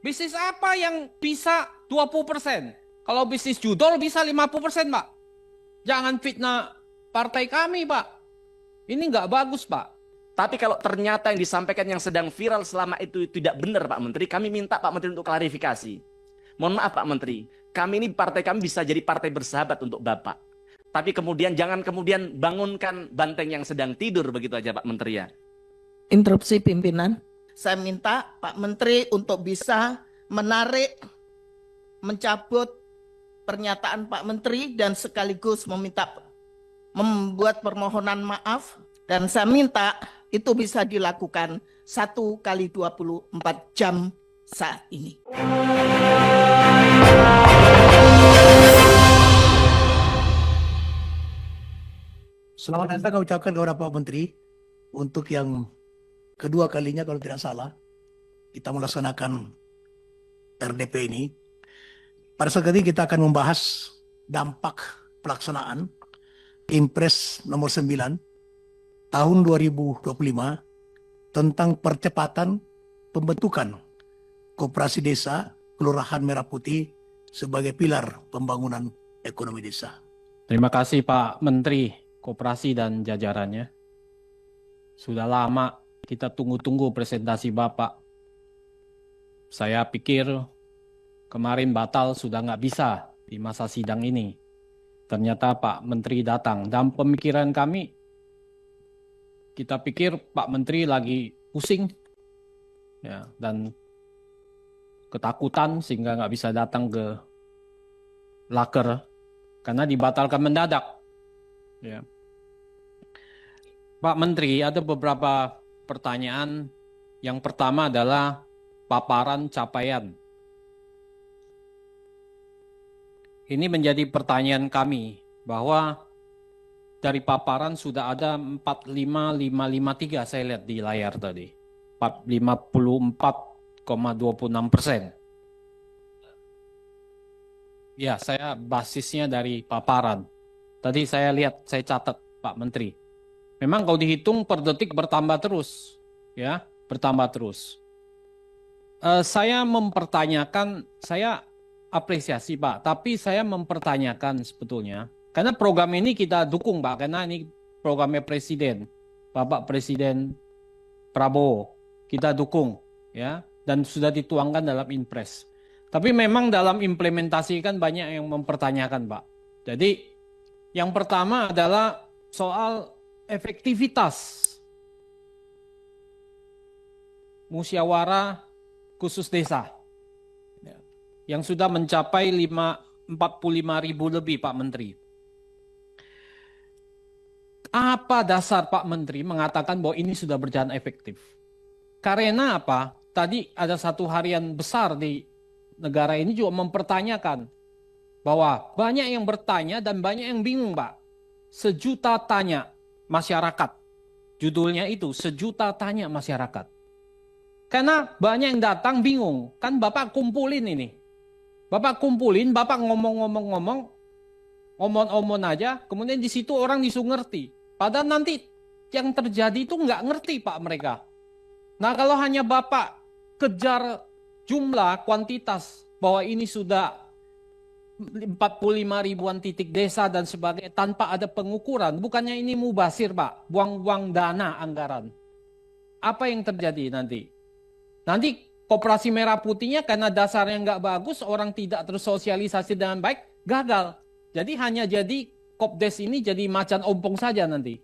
Bisnis apa yang bisa 20%? Kalau bisnis judol bisa 50%, Pak. Jangan fitnah partai kami, Pak. Ini nggak bagus, Pak. Tapi kalau ternyata yang disampaikan yang sedang viral selama itu tidak benar, Pak Menteri, kami minta Pak Menteri untuk klarifikasi. Mohon maaf Pak Menteri, kami ini partai kami bisa jadi partai bersahabat untuk Bapak. Tapi kemudian jangan kemudian bangunkan banteng yang sedang tidur begitu aja Pak Menteri ya. Interupsi pimpinan. Saya minta Pak Menteri untuk bisa menarik, mencabut pernyataan Pak Menteri dan sekaligus membuat permohonan maaf. Dan saya minta itu bisa dilakukan 1 kali 24 jam saat ini. Selamat datang kami ucapkan kepada Pak Menteri untuk yang kedua kalinya kalau tidak salah kita melaksanakan RDP ini. Pada saat ini kita akan membahas dampak pelaksanaan Impres nomor 9 tahun 2025 tentang percepatan pembentukan Koperasi Desa Kelurahan Merah Putih sebagai pilar pembangunan ekonomi desa. Terima kasih Pak Menteri Koperasi dan jajarannya. Sudah lama kita tunggu-tunggu presentasi Bapak. Saya pikir kemarin batal sudah nggak bisa di masa sidang ini. Ternyata Pak Menteri datang. Dalam pemikiran kami, kita pikir Pak Menteri lagi pusing ya, dan ketakutan sehingga nggak bisa datang ke Laker karena dibatalkan mendadak. Ya. Pak Menteri, ada beberapa pertanyaan. Yang pertama adalah paparan capaian. Ini menjadi pertanyaan kami bahwa dari paparan sudah ada 45553 saya lihat di layar tadi. 54,26%. Ya, saya basisnya dari paparan. Tadi saya lihat, saya catat Pak Menteri. Memang kalau dihitung per detik bertambah terus, ya, bertambah terus. Saya mempertanyakan, saya apresiasi Pak, tapi saya mempertanyakan sebetulnya, karena program ini kita dukung Pak, karena ini programnya Presiden, Bapak Presiden Prabowo, kita dukung, ya, dan sudah dituangkan dalam Impres. Tapi memang dalam implementasi kan banyak yang mempertanyakan Pak. Jadi yang pertama adalah soal efektivitas musyawarah khusus desa yang sudah mencapai 45.000 lebih Pak Menteri. Apa dasar Pak Menteri mengatakan bahwa ini sudah berjalan efektif? Karena apa? Tadi ada satu harian besar di negara ini juga mempertanyakan bahwa banyak yang bertanya dan banyak yang bingung Pak. Sejuta tanya masyarakat. Judulnya itu, sejuta tanya masyarakat. Karena banyak yang datang bingung. Kan Bapak kumpulin ini. Bapak kumpulin, Bapak ngomong-ngomong aja, kemudian di situ orang disuruh ngerti. Padahal nanti yang terjadi itu nggak ngerti Pak mereka. Nah kalau hanya Bapak kejar jumlah, kuantitas, bahwa ini sudah 45 ribuan titik desa dan sebagainya tanpa ada pengukuran, bukannya ini mubazir Pak, buang-buang dana anggaran. Apa yang terjadi nanti? Nanti Koperasi Merah Putihnya karena dasarnya nggak bagus, orang tidak tersosialisasi dengan baik, gagal. Jadi hanya jadi Kopdes ini jadi macan ompong saja nanti.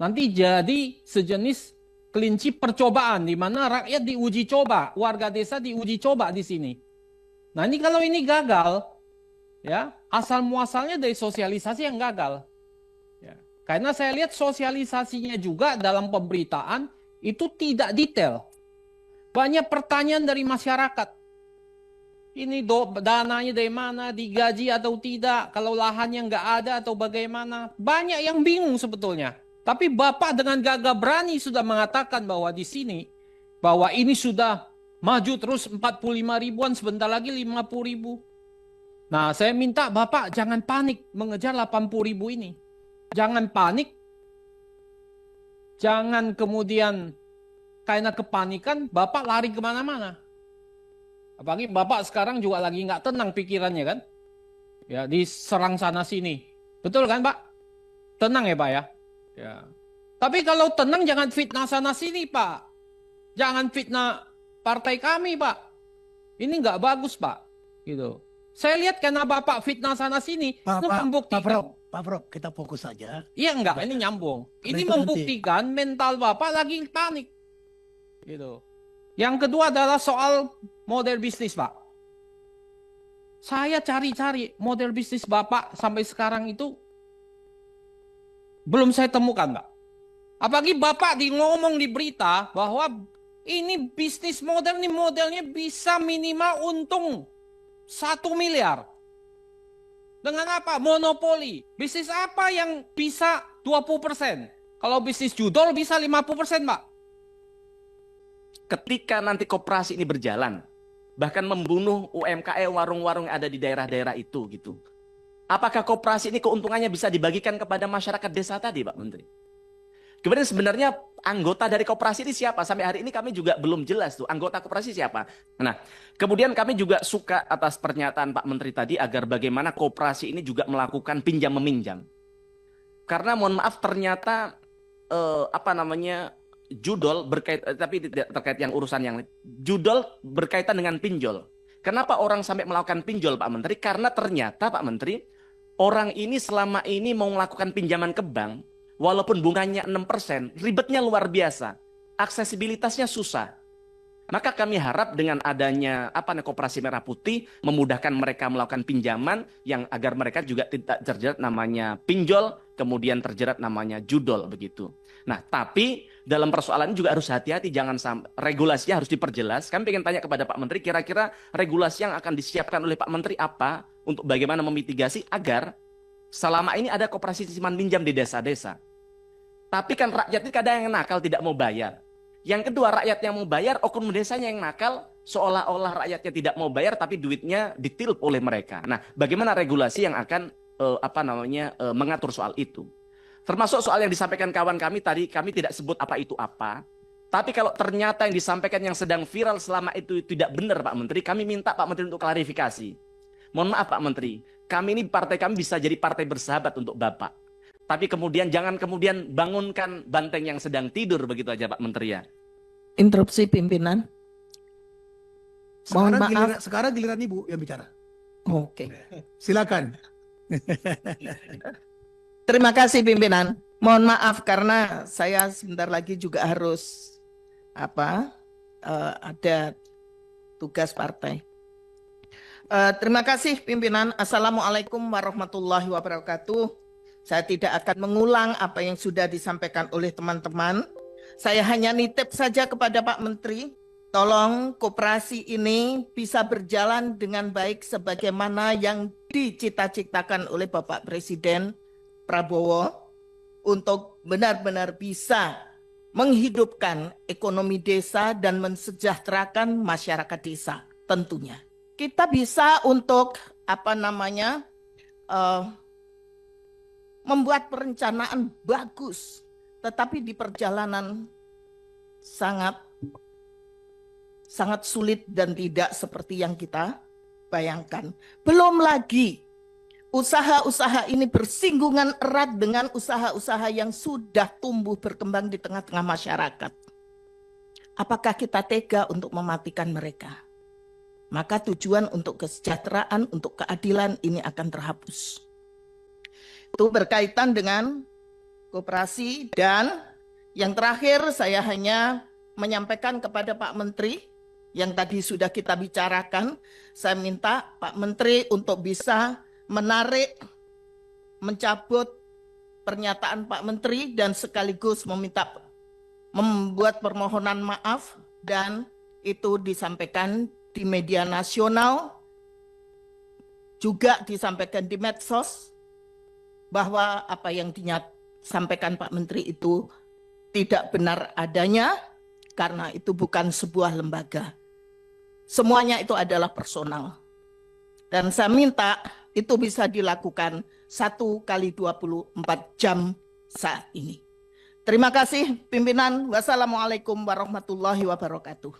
Nanti jadi sejenis kelinci percobaan di mana rakyat diuji coba, warga desa diuji coba di sini. Nah ini kalau ini gagal, ya asal muasalnya dari sosialisasi yang gagal. Ya, karena saya lihat sosialisasinya juga dalam pemberitaan itu tidak detail. Banyak pertanyaan dari masyarakat. Ini dananya dari mana, digaji atau tidak, kalau lahannya nggak ada atau bagaimana. Banyak yang bingung sebetulnya. Tapi Bapak dengan gagah berani sudah mengatakan bahwa di sini, bahwa ini sudah maju terus 45 ribuan, sebentar lagi 50 ribu. Nah saya minta Bapak jangan panik mengejar 80 ribu ini. Jangan panik. Jangan kemudian karena kepanikan Bapak lari kemana-mana. Apalagi Bapak sekarang juga lagi nggak tenang pikirannya kan? Ya, diserang sana sini. Betul kan Pak? Tenang ya Pak ya? Ya. Tapi kalau tenang jangan fitnah sana sini Pak. Jangan fitnah partai kami Pak. Ini nggak bagus Pak. Gitu. Saya lihat karena Bapak fitnah sana sini, itu membuktikan. Pak Prof, kita fokus saja. Iya enggak, ini nyambung. Ini itu nanti. membuktikan mental Bapak lagi panik. Gitu. Yang kedua adalah soal model bisnis, Pak. Saya cari-cari model bisnis Bapak sampai sekarang itu belum saya temukan, Pak. Apalagi Bapak ngomong di berita bahwa ini bisnis model, ini modelnya bisa minimal untung 1 miliar. Dengan apa? Monopoli. Bisnis apa yang bisa 20%? Kalau bisnis judol bisa 50%, Pak. Ketika nanti koperasi ini berjalan, bahkan membunuh UMKM warung-warung yang ada di daerah-daerah itu gitu. Apakah koperasi ini keuntungannya bisa dibagikan kepada masyarakat desa tadi, Pak Menteri? Kemudian sebenarnya anggota dari koperasi ini siapa? Sampai hari ini kami juga belum jelas tuh anggota koperasi siapa. Nah, kemudian kami juga suka atas pernyataan Pak Menteri tadi agar bagaimana koperasi ini juga melakukan pinjam meminjam. Karena mohon maaf ternyata judol berkaitan, tapi tidak terkait yang urusan yang judol berkaitan dengan pinjol. Kenapa orang sampai melakukan pinjol, Pak Menteri? Karena ternyata Pak Menteri, orang ini selama ini mau melakukan pinjaman ke bank, walaupun bunganya 6%, ribetnya luar biasa. Aksesibilitasnya susah. Maka kami harap dengan adanya Koperasi Merah Putih memudahkan mereka melakukan pinjaman yang agar mereka juga tidak terjerat namanya pinjol, kemudian terjerat namanya judol begitu. Nah, tapi dalam persoalan ini juga harus hati-hati, jangan sampai regulasinya harus diperjelas. Kami ingin tanya kepada Pak Menteri, kira-kira regulasi yang akan disiapkan oleh Pak Menteri apa untuk bagaimana memitigasi agar selama ini ada koperasi simpan pinjam di desa-desa. Tapi kan rakyat ini kadang yang nakal tidak mau bayar. Yang kedua, rakyat yang mau bayar, oknum desanya yang nakal, seolah-olah rakyatnya tidak mau bayar tapi duitnya ditilp oleh mereka. Nah, bagaimana regulasi yang akan mengatur soal itu? Termasuk soal yang disampaikan kawan kami tadi, kami tidak sebut apa itu apa. Tapi kalau ternyata yang disampaikan yang sedang viral selama itu tidak benar Pak Menteri, kami minta Pak Menteri untuk klarifikasi. Mohon maaf Pak Menteri, partai kami bisa jadi partai bersahabat untuk Bapak. Tapi kemudian jangan kemudian bangunkan banteng yang sedang tidur begitu aja Pak Menteri ya. Interupsi pimpinan. Mohon maaf. Sekarang giliran Ibu yang bicara. Oke. Silakan. Terima kasih pimpinan. Mohon maaf karena saya sebentar lagi juga harus ada tugas partai. Terima kasih pimpinan. Assalamualaikum warahmatullahi wabarakatuh. Saya tidak akan mengulang apa yang sudah disampaikan oleh teman-teman. Saya hanya nitip saja kepada Pak Menteri, tolong koperasi ini bisa berjalan dengan baik sebagaimana yang dicita-citakan oleh Bapak Presiden Prabowo untuk benar-benar bisa menghidupkan ekonomi desa dan mensejahterakan masyarakat desa tentunya. Kita bisa untuk membuat perencanaan bagus, tetapi di perjalanan sangat sulit dan tidak seperti yang kita bayangkan. Belum lagi usaha-usaha ini bersinggungan erat dengan usaha-usaha yang sudah tumbuh berkembang di tengah-tengah masyarakat. Apakah kita tega untuk mematikan mereka? Maka tujuan untuk kesejahteraan, untuk keadilan ini akan terhapus. Itu berkaitan dengan koperasi. Dan yang terakhir saya hanya menyampaikan kepada Pak Menteri yang tadi sudah kita bicarakan. Saya minta Pak Menteri untuk bisa mencabut pernyataan Pak Menteri dan sekaligus membuat permohonan maaf, dan itu disampaikan di media nasional, juga disampaikan di medsos, bahwa apa yang disampaikan Pak Menteri itu tidak benar adanya, karena itu bukan sebuah lembaga. Semuanya itu adalah personal. Dan saya minta itu bisa dilakukan 1x24 jam saat ini. Terima kasih pimpinan. Wassalamualaikum warahmatullahi wabarakatuh.